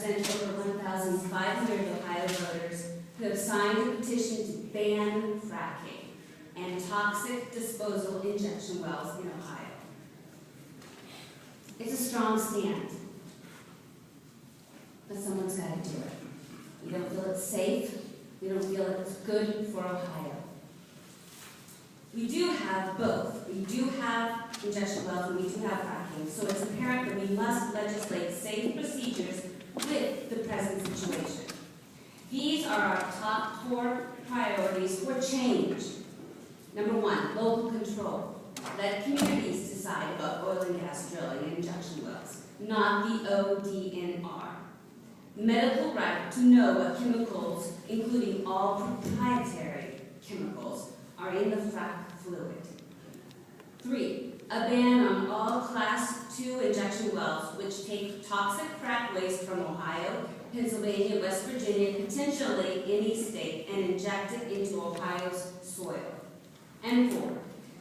represent over 1,500 Ohio voters who have signed a petition to ban fracking and toxic disposal injection wells in Ohio. It's a strong stand, but someone's got to do it. We don't feel it's safe. We don't feel it's good for Ohio. We do have both. We do have injection wells and we do have fracking, so it's apparent that we must legislate safe procedures with the present situation. These are our top 4 priorities for change. Number 1, local control. Let communities decide about oil and gas drilling and injection wells, not the ODNR. Medical right to know what chemicals, including all proprietary chemicals, are in the frac fluid. 3, a ban on all Class 2 injection wells which take toxic frac waste from Ohio, Pennsylvania, West Virginia, potentially any state, and inject it into Ohio's soil. And 4,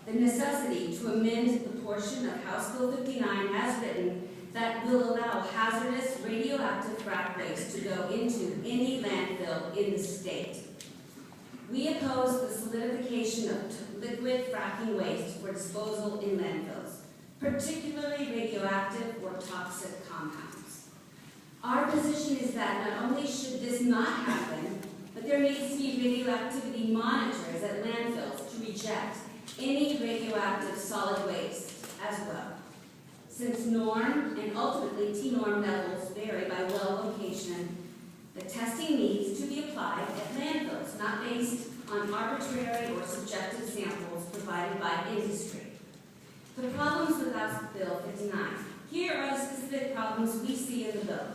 the necessity to amend the portion of House Bill 59 as written that will allow hazardous radioactive frac waste to go into any landfill in the state. We oppose the solidification of liquid fracking waste for disposal in landfills, particularly radioactive or toxic compounds. Our position is that not only should this not happen, but there needs to be radioactivity monitors at landfills to reject any radioactive solid waste as well. Since norm and ultimately T-norm levels vary by well location, the testing needs to be applied at landfills, not based on arbitrary or subjective samples provided by industry. The problems with House Bill 59. Here are the specific problems we see in the bill.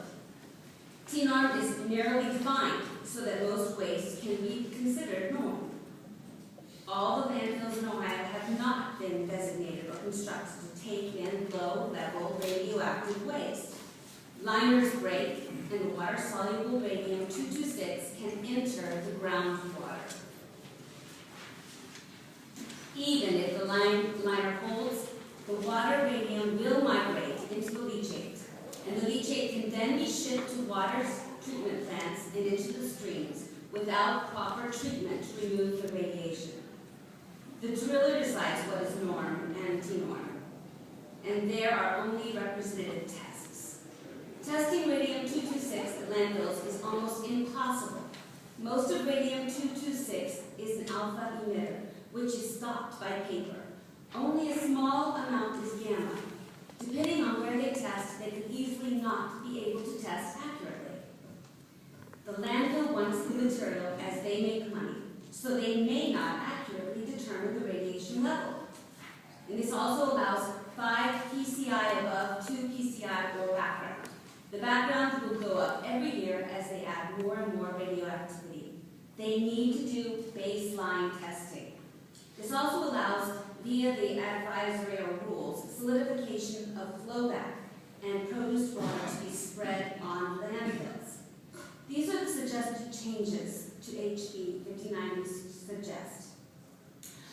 T-norm is narrowly defined so that most waste can be considered norm. All the landfills in Ohio have not been designated or constructed to take in low-level radioactive waste. Liners break, and the water-soluble radium-226 can enter the groundwater. Even if the liner holds, the water radium will migrate into the leachate, and the leachate can then be shipped to water treatment plants and into the streams without proper treatment to remove the radiation. The driller decides what is norm and T-norm, and there are only representative tests. Testing radium-226 at landfills is almost impossible. Most of radium-226 is an alpha emitter, which is stopped by paper. Only a small amount is gamma. Depending on where they test, they could easily not be able to test accurately. The landfill wants the material as they make money, so they may not accurately determine the radiation level. And this also allows 5 PCI above 2 PCI or background. The background will go up every year as they add more and more radioactivity. They need to do baseline testing. This also allows, via the advisory rules, solidification of flowback and produced water to be spread on landfills. These are the suggested changes to HB 59 we suggest.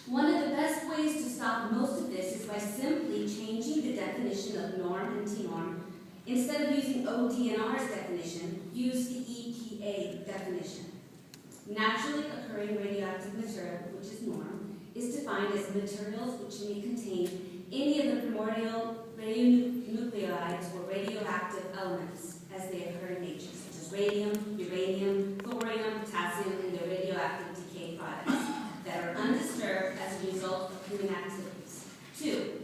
One of the best ways to stop most of this is by simply changing the definition of norm and T-norm. Instead of using ODNR's definition, use the EPA definition. Naturally occurring radioactive material, which is norm, is defined as materials which may contain any of the primordial radionuclides or radioactive elements as they occur in nature, such as radium, uranium, thorium, potassium, and their radioactive decay products that are undisturbed as a result of human activities. 2.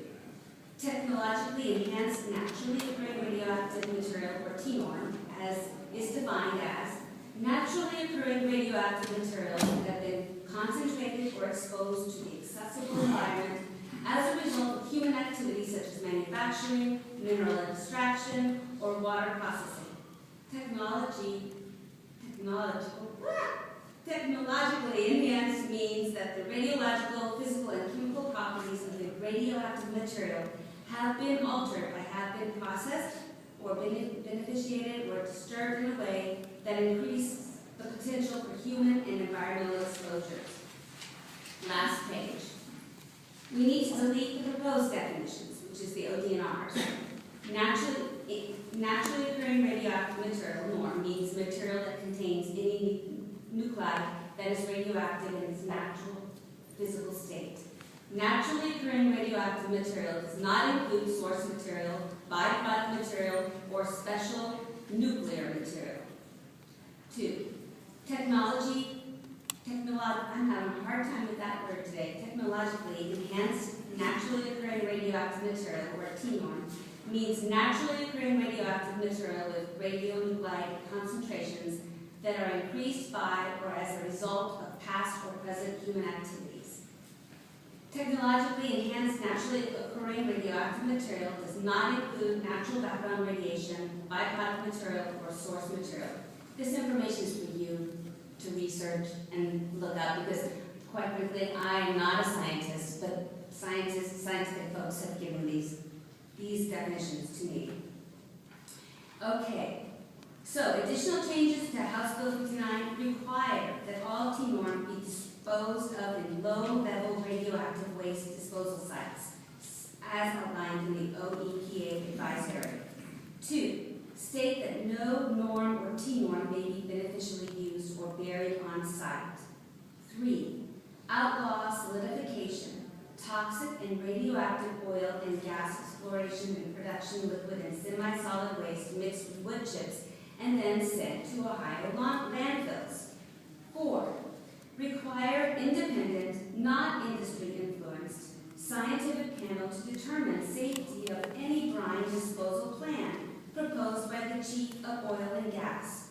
Technologically enhanced naturally occurring radioactive material, or T-norm, as is defined as naturally occurring radioactive materials that have been concentrated or exposed to the accessible environment as a result of human activities such as manufacturing, mineral extraction, or water processing. Technologically enhanced means that the radiological, physical, and chemical properties of the radioactive material have been altered by have been processed or beneficiated or disturbed in a way that increase the potential for human and environmental exposures. Last page. We need to delete the proposed definitions, which is the ODNRs. naturally occurring radioactive material, NORM, means material that contains any nuclide that is radioactive in its natural physical state. Naturally occurring radioactive material does not include source material, byproduct material, or special nuclear material. 2. I'm having a hard time with that word today. Technologically enhanced naturally occurring radioactive material, or TNORM, means naturally occurring radioactive material with radionuclide concentrations that are increased by or as a result of past or present human activities. Technologically enhanced naturally occurring radioactive material does not include natural background radiation, byproduct material, or source material. This information is for you to research and look up because, quite frankly, I am not a scientist, but scientific folks have given these definitions to me. Okay, so additional changes to House Bill 59 require that all TNORM be disposed of in low-level radioactive waste disposal sites, as outlined in the OEPA advisory. 2. State that no norm or TNORM may be beneficially used or buried on site. 3. Outlaw solidification, toxic and radioactive oil and gas exploration and production of liquid and semi-solid waste mixed with wood chips and then sent to Ohio landfills. 4. Require independent, not industry-influenced, scientific panel to determine safety of any brine disposal plan proposed by the Chief of Oil and Gas.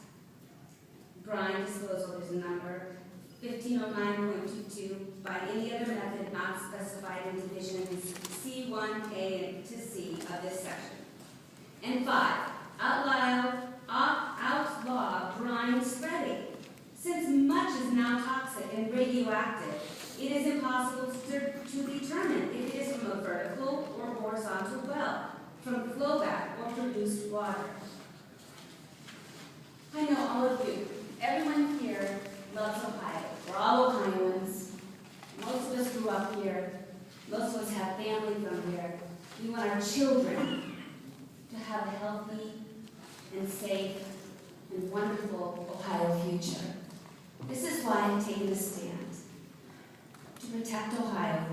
Brine disposal is number 1509.22 by any other method not specified in divisions C1A to C of this section. And 5. Outlaw brine spreading. Since much is now toxic and radioactive, it is impossible to determine if it is from a vertical or horizontal well, from flowback or produced water. I know all of you, everyone here loves Ohio. We're all Ohioans. Most of us grew up here. Most of us have family from here. We want our children to have a healthy and safe and wonderful Ohio future. This is why I'm taking a stand. To protect Ohio,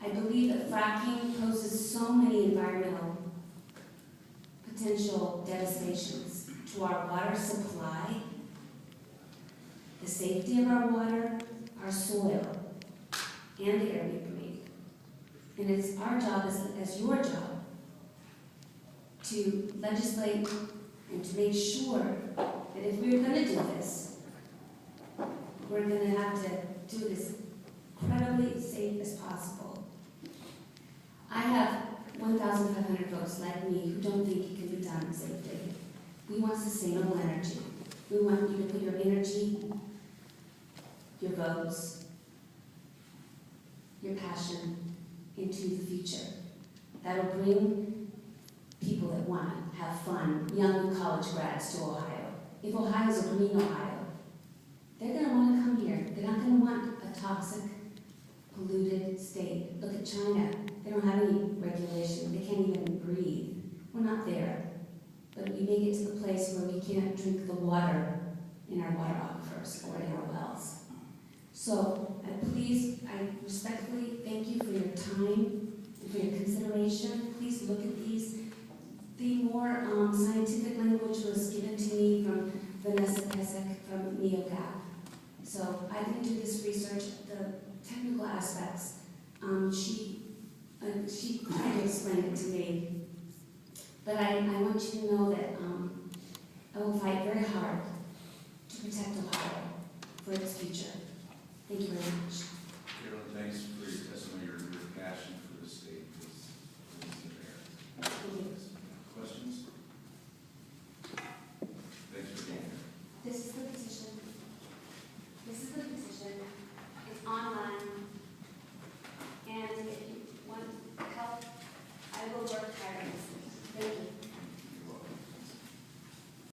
I believe that fracking poses so many environmental potential devastations to our water supply, the safety of our water, our soil, and the air we breathe. And it's our job, as your job, to legislate and to make sure that if we're going to do this, we're going to have to do this incredibly safe as possible. I have 1,500 folks like me who don't think it can be done safely. We want sustainable energy. We want you to put your energy, your votes, your passion into the future. That'll bring people that want to have fun, young college grads to Ohio. If Ohio's a green Ohio, they're going to want to come here. They're not going to want a toxic, polluted state. Look at China. They don't have any regulation. They can't even breathe. We're not there. But we may get to the place where we can't drink the water in our water aquifers or in our wells. So I respectfully thank you for your time and for your consideration. Please look at these. The more scientific language was given to me from Vanessa Pesek from NeoGAP. So I didn't do this research. The technical aspects, she tried to explain it to me. But I want you to know that I will fight very hard to protect Ohio for its future. Thank you very much. Carolyn, thanks for your testimony. Your passion for the state is there. Thank you. Questions? Thanks for being here. This is the petition. This is the petition. It's online. And if you want help, I will work hard on this.